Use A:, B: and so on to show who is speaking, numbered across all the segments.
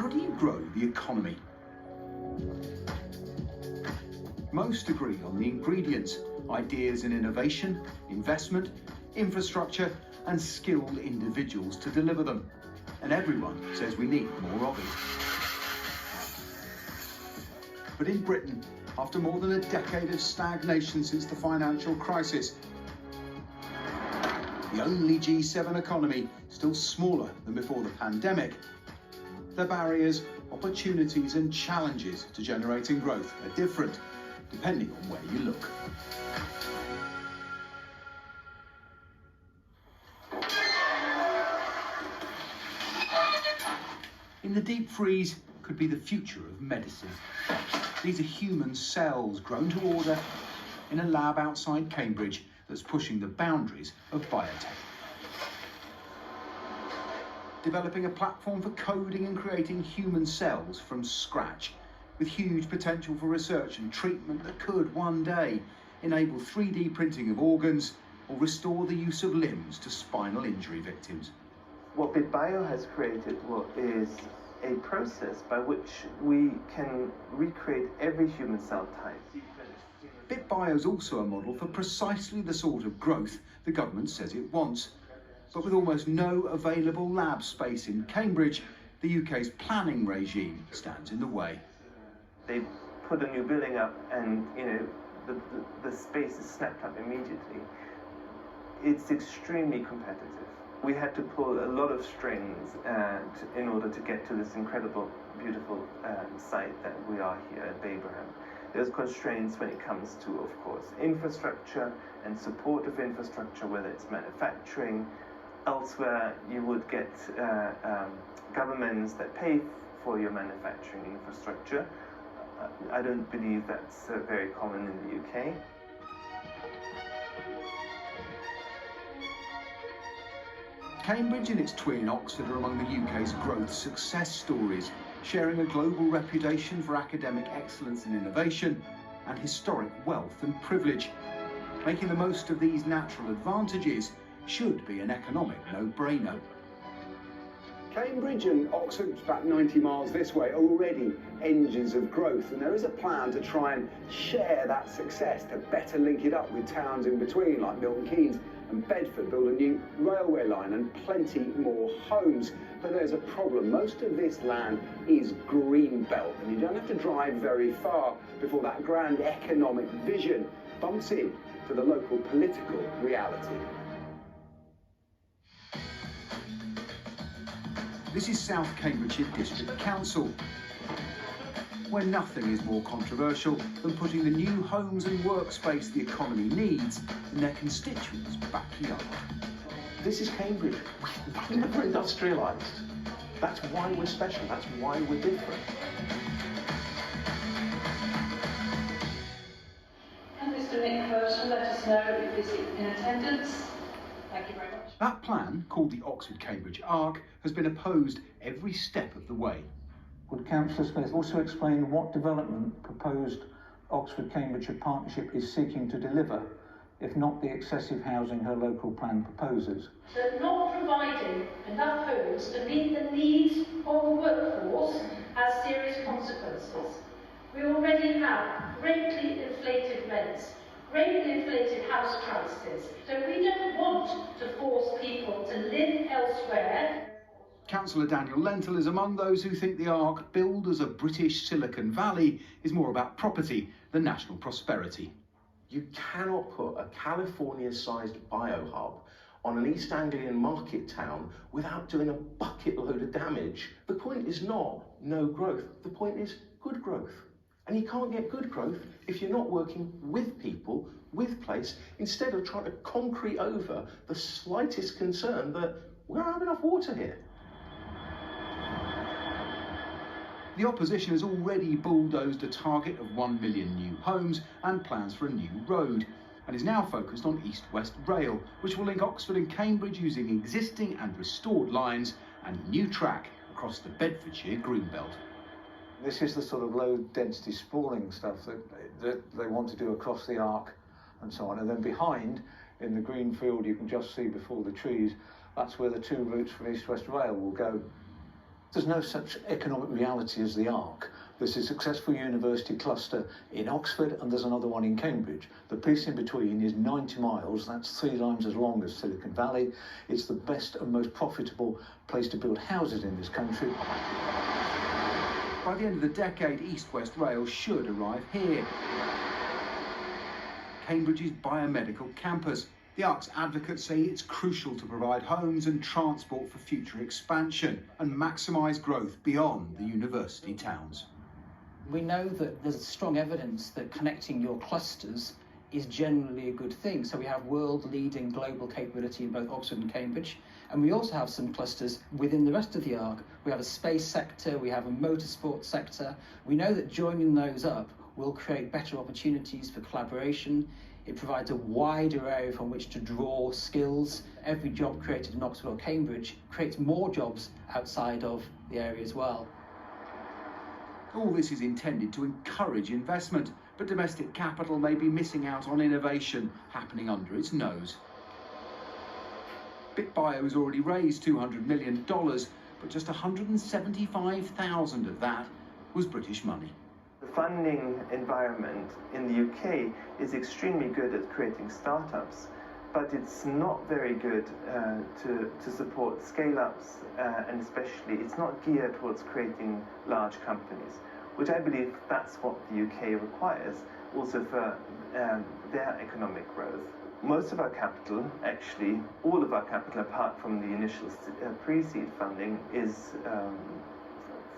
A: how do you grow the economy? Most agree on the ingredients: ideas and innovation, investment, infrastructure, and skilled individuals to deliver them. And everyone says we need more of it. But in Britain, after more than a decade of stagnation since the financial crisis, the only G7 economy still smaller than before the pandemic, the barriers, opportunities and challenges to generating growth are different, depending on where you look. In the deep freeze could be the future of medicine. These are human cells grown to order in a lab outside Cambridge that's pushing the boundaries of biotech. Developing a platform for coding and creating human cells from scratch, with huge potential for research and treatment that could one day enable 3D printing of organs or restore the use of limbs to spinal injury victims.
B: What BitBio has created is a process by which we can recreate every human cell type.
A: BitBio is also a model for precisely the sort of growth the government says it wants. But with almost no available lab space in Cambridge, the UK's planning regime stands in the way.
B: They put a new building up and, the space is snapped up immediately. It's extremely competitive. We had to pull a lot of strings in order to get to this incredible, beautiful site that we are here at Babraham. There's constraints when it comes to, of course, infrastructure and support of infrastructure, whether it's manufacturing. Elsewhere, you would get governments that pay for your manufacturing infrastructure. I don't believe that's very common in the UK.
A: Cambridge and its twin Oxford are among the UK's growth success stories, sharing a global reputation for academic excellence and innovation and historic wealth and privilege. Making the most of these natural advantages should be an economic no-brainer.
C: Cambridge and Oxford, about 90 miles this way, are already engines of growth, and there is a plan to try and share that success, to better link it up with towns in between like Milton Keynes and Bedford, build a new railway line and plenty more homes. But there's a problem. Most of this land is green belt, and you don't have to drive very far before that grand economic vision bumps in to the local political reality.
A: This is South Cambridgeshire District Council, where nothing is more controversial than putting the new homes and workspace the economy needs in their constituents' backyard.
D: This is Cambridge. We're never industrialised. That's why we're special. That's why we're different.
E: And Mr. Nick First will let us know if he's in attendance. Thank you very much.
A: That plan, called the Oxford-Cambridge Arc, has been opposed every step of the way.
F: Would Councillor Smith also explain what development proposed Oxford-Cambridgeshire Partnership is seeking to deliver, if not the excessive housing her local plan proposes?
E: That not providing enough homes to meet the needs of the workforce has serious consequences. We already have greatly inflated rents, greatly inflated house prices, so we don't want to force people to live elsewhere.
A: Councillor Daniel Lentil is among those who think the Arc, billed as a British Silicon Valley, is more about property than national prosperity.
D: You cannot put a California-sized biohub on an East Anglian market town without doing a bucket load of damage. The point is not no growth, the point is good growth. And you can't get good growth if you're not working with people, with place, instead of trying to concrete over the slightest concern that we don't have enough water here.
A: The opposition has already bulldozed a target of 1 million new homes and plans for a new road, and is now focused on East-West Rail, which will link Oxford and Cambridge using existing and restored lines and a new track across the Bedfordshire Greenbelt.
F: This is the sort of low-density sprawling stuff that they want to do across the Arc and so on. And then behind, in the green field you can just see before the trees, that's where the two routes from East-West Rail will go. There's no such economic reality as the Arc. There's a successful university cluster in Oxford and there's another one in Cambridge. The piece in between is 90 miles, that's 3 times as long as Silicon Valley. It's the best and most profitable place to build houses in this country.
A: By the end of the decade, East West Rail should arrive here. Cambridge's biomedical campus. The Arc's advocates say it's crucial to provide homes and transport for future expansion and maximise growth beyond the university towns.
G: We know that there's strong evidence that connecting your clusters is generally a good thing. So we have world-leading global capability in both Oxford and Cambridge. And we also have some clusters within the rest of the Arc. We have a space sector, we have a motorsport sector. We know that joining those up will create better opportunities for collaboration. It provides a wider area from which to draw skills. Every job created in Oxford or Cambridge creates more jobs outside of the area as well.
A: All this is intended to encourage investment, but domestic capital may be missing out on innovation happening under its nose. BitBio has already raised $200 million, but just 175,000 of that was British money.
B: The funding environment in the UK is extremely good at creating startups, but it's not very good to support scale-ups, and especially it's not geared towards creating large companies, which I believe that's what the UK requires also for their economic growth. Most of our capital, actually all of our capital apart from the initial pre-seed funding, is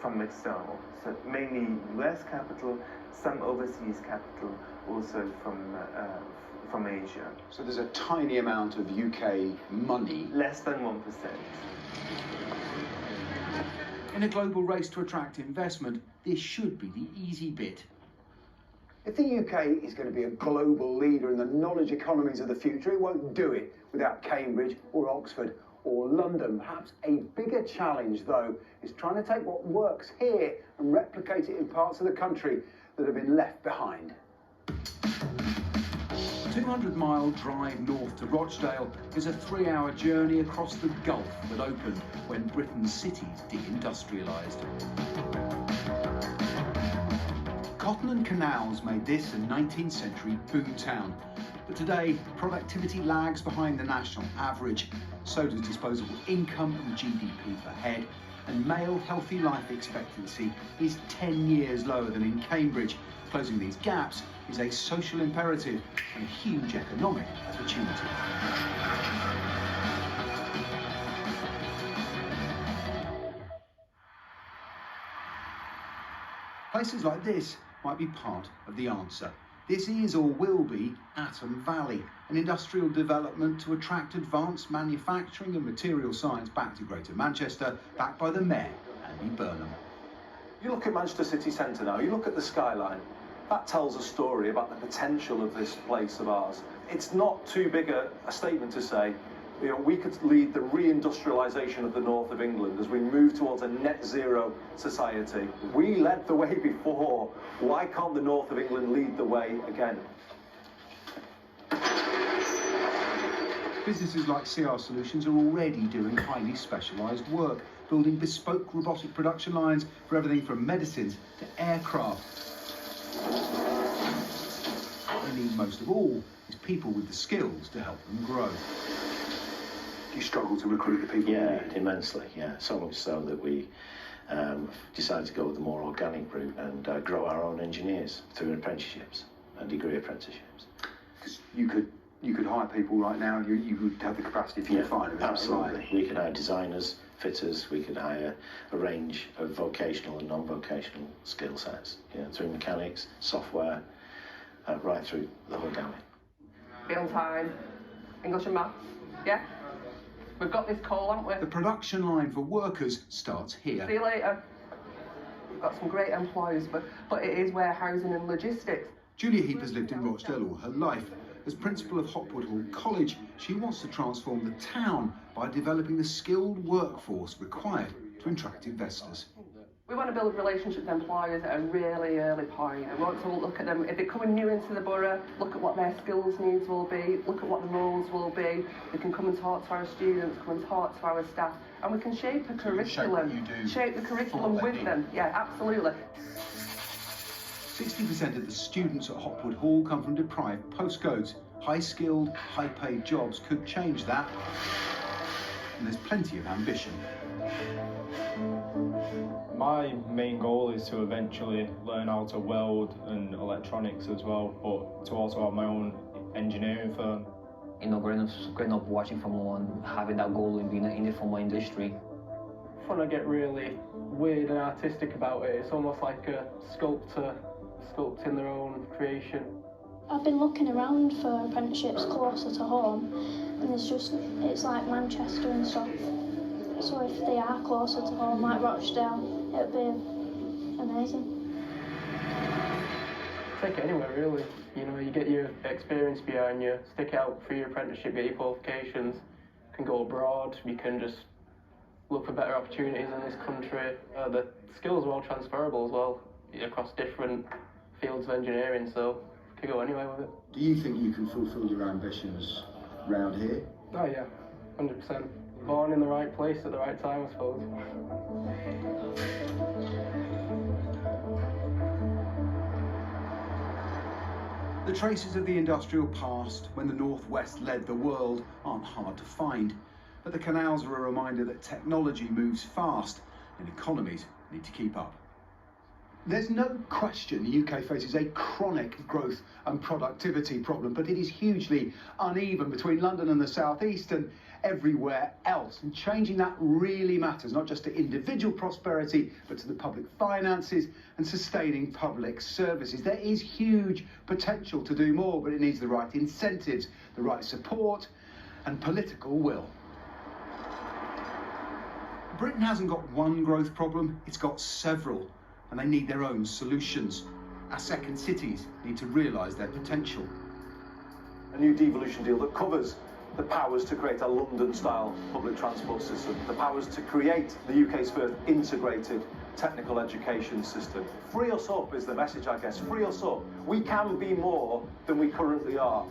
B: from external. So mainly US capital, some overseas capital, also from Asia.
C: So there's a tiny amount of UK money.
B: Less than 1%.
A: In a global race to attract investment, this should be the easy bit.
C: If the UK is going to be a global leader in the knowledge economies of the future, it won't do it without Cambridge or Oxford or London. Perhaps a bigger challenge, though, is trying to take what works here and replicate it in parts of the country that have been left behind.
A: A 200-mile drive north to Rochdale is a 3-hour journey across the Gulf that opened when Britain's cities deindustrialised. Cotton and canals made this a 19th century boom town. But today, productivity lags behind the national average. So does disposable income and GDP per head. And male healthy life expectancy is 10 years lower than in Cambridge. Closing these gaps is a social imperative and a huge economic opportunity. Places like this might be part of the answer. This is or will be Atom Valley, an industrial development to attract advanced manufacturing and material science back to Greater Manchester, backed by the Mayor, Andy Burnham.
H: You look at Manchester city centre now, you look at the skyline, that tells a story about the potential of this place of ours. It's not too big a statement to say, you know, we could lead the reindustrialisation of the north of England as we move towards a net zero society. We led the way before. Why can't the north of England lead the way again?
A: Businesses like CR Solutions are already doing highly specialised work, building bespoke robotic production lines for everything from medicines to aircraft. What they need most of all is people with the skills to help them grow.
C: You struggle to recruit the people you need.
I: Immensely, yeah. So much so that we decided to go with the more organic route and grow our own engineers through apprenticeships and degree apprenticeships.
C: Because you could hire people right now, you would have the capacity to find them.
I: Absolutely.
C: Right?
I: We could hire designers, fitters, we could hire a range of vocational and non-vocational skill sets, through mechanics, software, right through the whole gamut.
J: Be on time, English and maths, yeah? We've got this call, haven't we?
A: The production line for workers starts here.
J: See you later. We've got some great employees, but it is warehousing and logistics.
A: Julia Heap lived in Rochdale all her life. As principal of Hopwood Hall College, she wants to transform the town by developing the skilled workforce required to attract investors.
J: We want to build relationships with employers at a really early point. We want to look at them, if they're coming new into the borough, look at what their skills needs will be, look at what the roles will be. They can come and talk to our students, come and talk to our staff, and we can shape a curriculum, shape the curriculum with them. Yeah, absolutely.
A: 60% of the students at Hopwood Hall come from deprived postcodes. High-skilled, high-paid jobs could change that. And there's plenty of ambition.
K: My main goal is to eventually learn how to weld and electronics as well, but to also have my own engineering firm.
L: You know, growing up watching Formula 1, having that goal in being in the Formula industry.
M: When I get really weird and artistic about it, it's almost like a sculptor sculpting their own creation.
N: I've been looking around for apprenticeships closer to home, and it's like Manchester and stuff. So if they are closer to home, like Rochdale, it would be amazing.
M: Take it anywhere really. You know, you get your experience behind you, stick out for your apprenticeship, get your qualifications, you can go abroad, you can just look for better opportunities in this country. The skills are all transferable as well across different fields of engineering, so you can go anywhere with it.
A: Do you think you can fulfil your ambitions round here?
M: Oh yeah, 100%. Born in the right place at the right time, I suppose.
A: The traces of the industrial past, when the Northwest led the world, aren't hard to find. But the canals are a reminder that technology moves fast and economies need to keep up.
C: There's no question the UK faces a chronic growth and productivity problem, but it is hugely uneven between London and the South East and everywhere else. And changing that really matters, not just to individual prosperity, but to the public finances and sustaining public services. There is huge potential to do more, but it needs the right incentives, the right support and political will.
A: Britain hasn't got one growth problem, it's got several, and they need their own solutions. Our second cities need to realise their potential.
H: A new devolution deal that covers the powers to create a London-style public transport system, the powers to create the UK's first integrated technical education system. Free us up is the message, I guess. Free us up. We can be more than we currently are.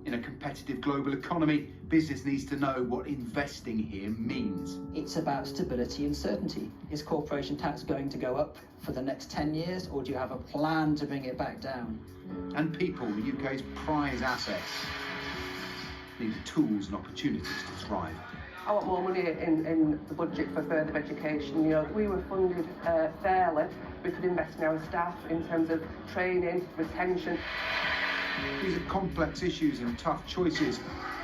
A: In a competitive global economy, business needs to know what investing here means.
G: It's about stability and certainty. Is corporation tax going to go up for the next 10 years, or do you have a plan to bring it back down?
A: And people, the UK's prize assets, need the tools and opportunities to thrive.
J: I want more money in the budget for further education. You know, if we were funded fairly, we could invest in our staff in terms of training, retention.
A: These are complex issues and tough choices.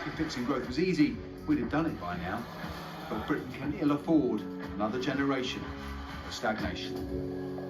A: If fixing growth was easy, we'd have done it by now. But Britain can ill afford another generation of stagnation.